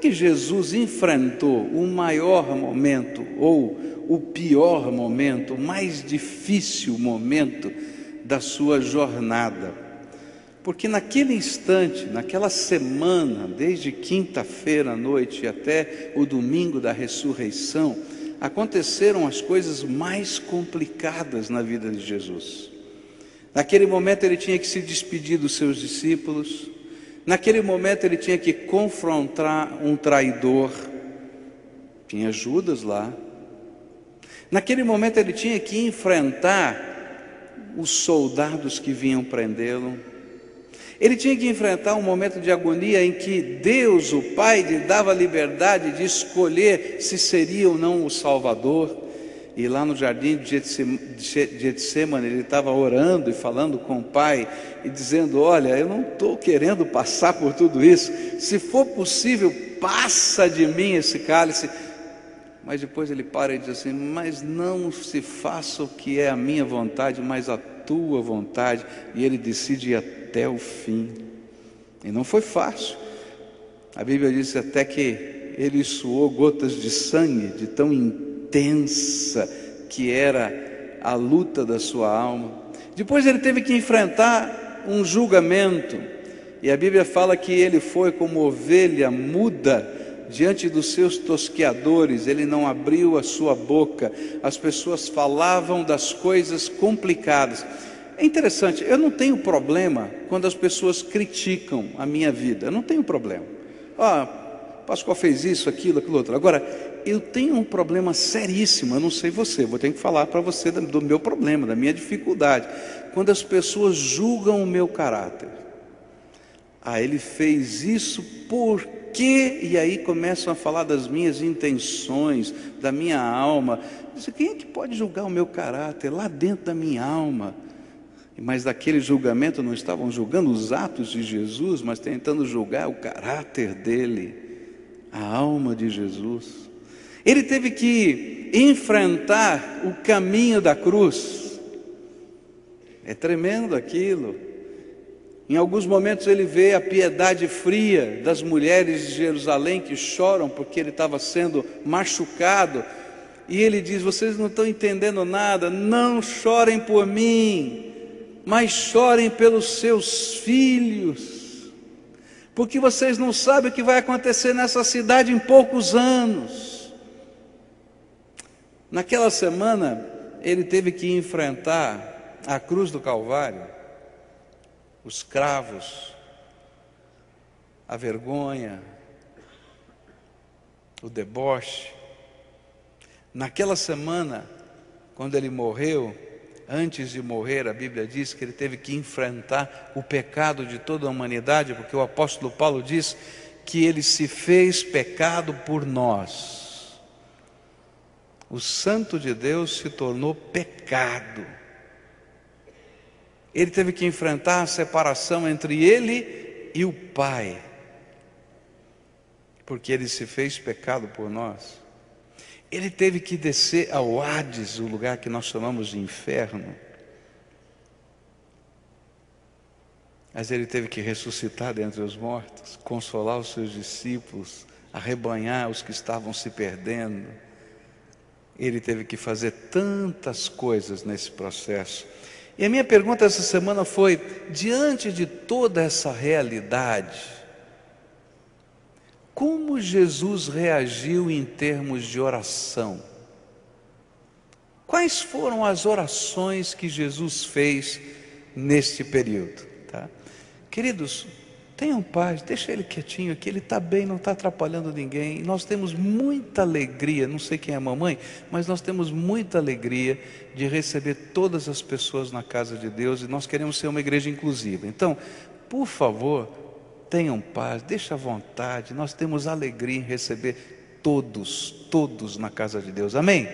que Jesus enfrentou o maior momento, ou o pior momento, o mais difícil momento da sua jornada? Porque naquele instante, naquela semana, desde quinta-feira à noite até o domingo da ressurreição, aconteceram as coisas mais complicadas na vida de Jesus. Naquele momento ele tinha que se despedir dos seus discípulos. Naquele momento ele tinha que confrontar um traidor. Tinha Judas lá. Naquele momento ele tinha que enfrentar os soldados que vinham prendê-lo. Ele tinha que enfrentar um momento de agonia em que Deus, o Pai, lhe dava liberdade de escolher se seria ou não o Salvador. E lá no jardim de Getsemane ele estava orando e falando com o Pai e dizendo: olha, eu não estou querendo passar por tudo isso, se for possível, passa de mim esse cálice. Mas depois ele para e diz assim: mas não se faça o que é a minha vontade, mas a tua vontade. E ele decide ir até o fim. E não foi fácil. A Bíblia diz até que ele suou gotas de sangue, de tão intensa que era a luta da sua alma. Depois ele teve que enfrentar um julgamento. E a Bíblia fala que ele foi como ovelha muda diante dos seus tosqueadores. Ele não abriu a sua boca. As pessoas falavam das coisas complicadas. É interessante, eu não tenho problema quando as pessoas criticam a minha vida. Eu não tenho problema. Pascoal fez isso, aquilo, aquilo outro. Agora, eu tenho um problema seríssimo. Eu não sei você, vou ter que falar para você do meu problema, da minha dificuldade. Quando as pessoas julgam o meu caráter. Ele fez isso por quê? E aí começam a falar das minhas intenções, da minha alma. Quem é que pode julgar o meu caráter lá dentro da minha alma? Mas daquele julgamento não estavam julgando os atos de Jesus, mas tentando julgar o caráter dele, a alma de Jesus. Ele teve que enfrentar o caminho da cruz. É tremendo aquilo. Em alguns momentos ele vê a piedade fria das mulheres de Jerusalém que choram porque ele estava sendo machucado. E ele diz: vocês não estão entendendo nada, não chorem por mim, mas chorem pelos seus filhos, porque vocês não sabem o que vai acontecer nessa cidade em poucos anos. Naquela semana ele teve que enfrentar a cruz do Calvário, os cravos, a vergonha, o deboche. Naquela semana, quando ele morreu, antes de morrer, a Bíblia diz que ele teve que enfrentar o pecado de toda a humanidade, porque o apóstolo Paulo diz que ele se fez pecado por nós. O Santo de Deus se tornou pecado. Ele teve que enfrentar a separação entre ele e o Pai, porque ele se fez pecado por nós. Ele teve que descer ao Hades, o lugar que nós chamamos de inferno. Mas ele teve que ressuscitar dentre os mortos, consolar os seus discípulos, arrebanhar os que estavam se perdendo. Ele teve que fazer tantas coisas nesse processo. E a minha pergunta essa semana foi: diante de toda essa realidade, como Jesus reagiu em termos de oração? Quais foram as orações que Jesus fez neste período? Tá? Queridos, tenham paz, deixa ele quietinho aqui, ele está bem, não está atrapalhando ninguém. Nós temos muita alegria, não sei quem é a mamãe, mas nós temos muita alegria de receber todas as pessoas na casa de Deus, e nós queremos ser uma igreja inclusiva. Então, por favor, tenham paz, deixa à vontade. Nós temos alegria em receber todos na casa de Deus. Amém?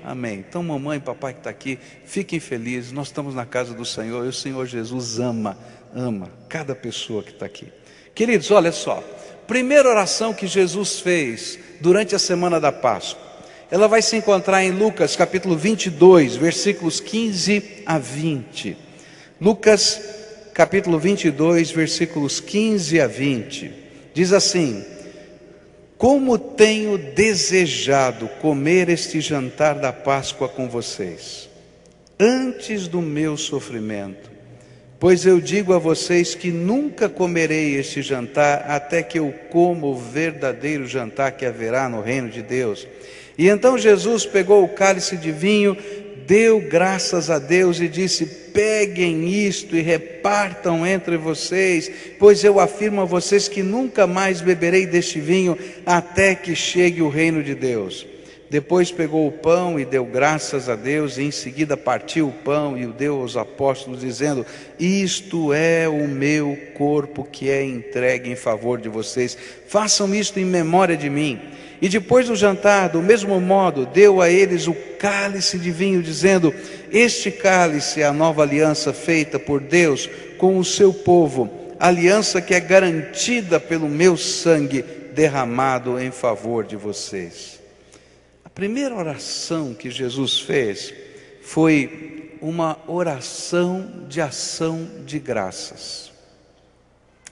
Amém. Então, mamãe e papai que está aqui, fiquem felizes. Nós estamos na casa do Senhor e o Senhor Jesus ama cada pessoa que está aqui. Queridos, olha só, primeira oração que Jesus fez durante a semana da Páscoa, ela vai se encontrar em Lucas capítulo 22, versículos 15 a 20. Lucas capítulo 22, versículos 15 a 20, diz assim: como tenho desejado comer este jantar da Páscoa com vocês, antes do meu sofrimento. Pois eu digo a vocês que nunca comerei este jantar até que eu coma o verdadeiro jantar que haverá no reino de Deus. E então Jesus pegou o cálice de vinho, deu graças a Deus e disse: peguem isto e repartam entre vocês, pois eu afirmo a vocês que nunca mais beberei deste vinho até que chegue o reino de Deus. Depois pegou o pão e deu graças a Deus, e em seguida partiu o pão e o deu aos apóstolos, dizendo: isto é o meu corpo que é entregue em favor de vocês, façam isto em memória de mim. E depois do jantar, do mesmo modo, deu a eles o cálice de vinho, dizendo: este cálice é a nova aliança feita por Deus com o seu povo, aliança que é garantida pelo meu sangue derramado em favor de vocês. A primeira oração que Jesus fez foi uma oração de ação de graças.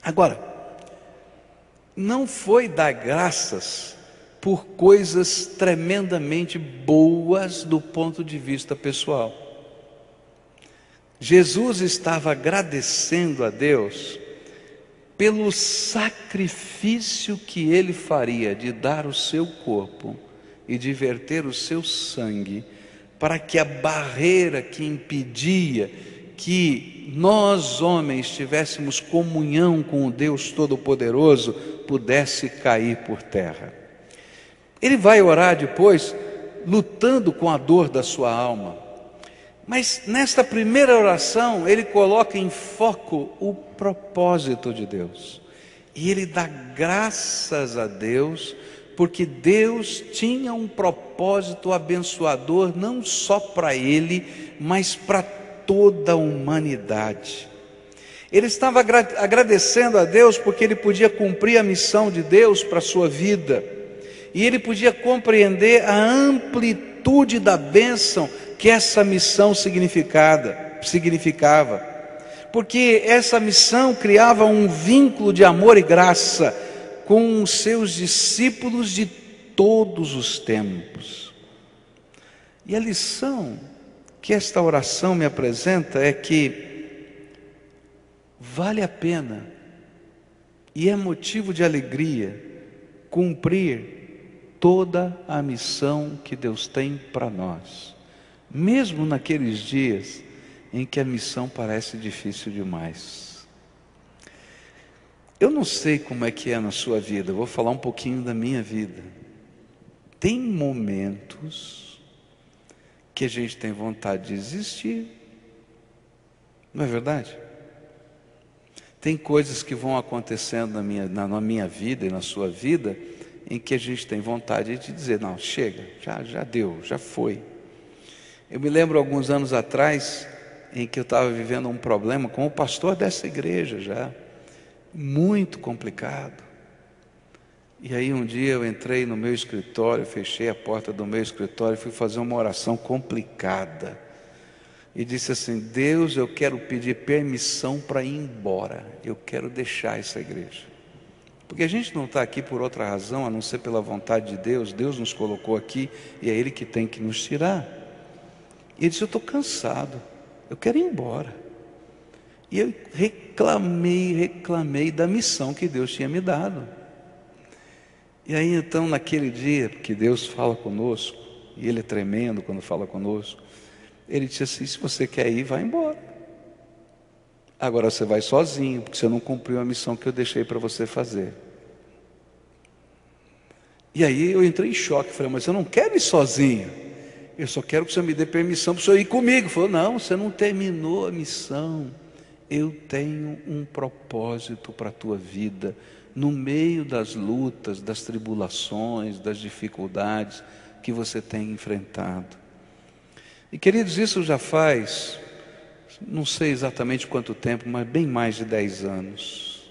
Agora, não foi dar graças por coisas tremendamente boas do ponto de vista pessoal. Jesus estava agradecendo a Deus pelo sacrifício que ele faria de dar o seu corpo e de verter o seu sangue, para que a barreira que impedia que nós homens tivéssemos comunhão com o Deus Todo-Poderoso pudesse cair por terra. Ele vai orar depois, lutando com a dor da sua alma. Mas nesta primeira oração, ele coloca em foco o propósito de Deus. E ele dá graças a Deus, porque Deus tinha um propósito abençoador, não só para ele, mas para toda a humanidade. Ele estava agradecendo a Deus porque ele podia cumprir a missão de Deus para a sua vida. E ele podia compreender a amplitude da bênção que essa missão significava. Porque essa missão criava um vínculo de amor e graça com os seus discípulos de todos os tempos. E a lição que esta oração me apresenta é que vale a pena e é motivo de alegria cumprir toda a missão que Deus tem para nós, mesmo naqueles dias em que a missão parece difícil demais. Eu não sei como é que é na sua vida, eu vou falar um pouquinho da minha vida. Tem momentos que a gente tem vontade de desistir, não é verdade? Tem coisas que vão acontecendo na minha vida e na sua vida, em que a gente tem vontade de dizer: não, chega, já deu, já foi. Eu me lembro alguns anos atrás, em que eu estava vivendo um problema com o pastor dessa igreja já, muito complicado. E aí um dia eu entrei no meu escritório, fechei a porta do meu escritório e fui fazer uma oração complicada. E disse assim: Deus, eu quero pedir permissão para ir embora, eu quero deixar essa igreja. Porque a gente não está aqui por outra razão, a não ser pela vontade de Deus. Deus nos colocou aqui e é Ele que tem que nos tirar. E ele disse: eu estou cansado, eu quero ir embora. E eu reclamei da missão que Deus tinha me dado. E aí então naquele dia que Deus fala conosco, e Ele é tremendo quando fala conosco, Ele disse assim: se você quer ir, vai embora. Agora você vai sozinho, porque você não cumpriu a missão que eu deixei para você fazer. E aí eu entrei em choque, falei: mas eu não quero ir sozinho, eu só quero que você me dê permissão para o senhor ir comigo. Ele falou: não, você não terminou a missão, eu tenho um propósito para a tua vida, no meio das lutas, das tribulações, das dificuldades que você tem enfrentado. E queridos, isso já faz, não sei exatamente quanto tempo, mas bem mais de 10 anos.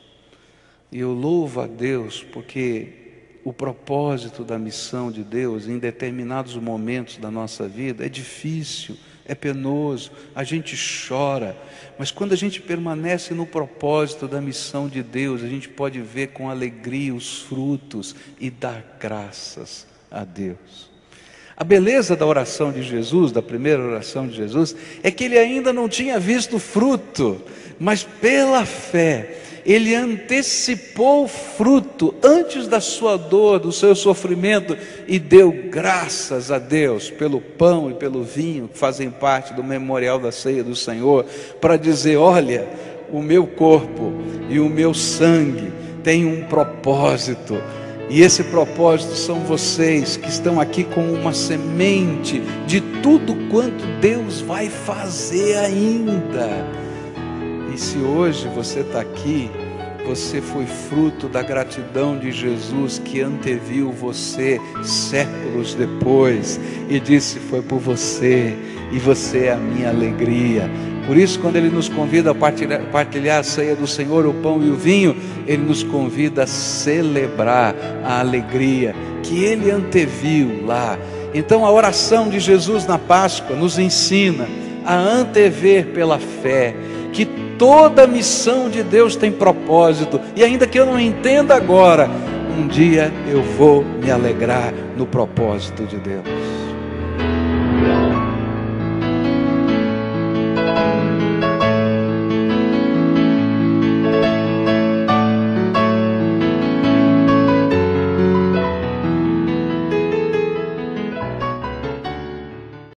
E eu louvo a Deus porque o propósito da missão de Deus em determinados momentos da nossa vida é difícil, é penoso, a gente chora, mas quando a gente permanece no propósito da missão de Deus, a gente pode ver com alegria os frutos e dar graças a Deus. A beleza da oração de Jesus, da primeira oração de Jesus, é que ele ainda não tinha visto fruto, mas pela fé, ele antecipou o fruto antes da sua dor, do seu sofrimento, e deu graças a Deus pelo pão e pelo vinho que fazem parte do memorial da ceia do Senhor, para dizer: olha, o meu corpo e o meu sangue têm um propósito, e esse propósito são vocês que estão aqui como uma semente de tudo quanto Deus vai fazer ainda. E se hoje você está aqui, você foi fruto da gratidão de Jesus, que anteviu você séculos depois e disse: foi por você, e você é a minha alegria. Por isso, quando Ele nos convida a partilhar a ceia do Senhor, o pão e o vinho, Ele nos convida a celebrar a alegria que Ele anteviu lá. Então a oração de Jesus na Páscoa nos ensina a antever pela fé que toda a missão de Deus tem propósito, e ainda que eu não entenda agora, um dia eu vou me alegrar no propósito de Deus.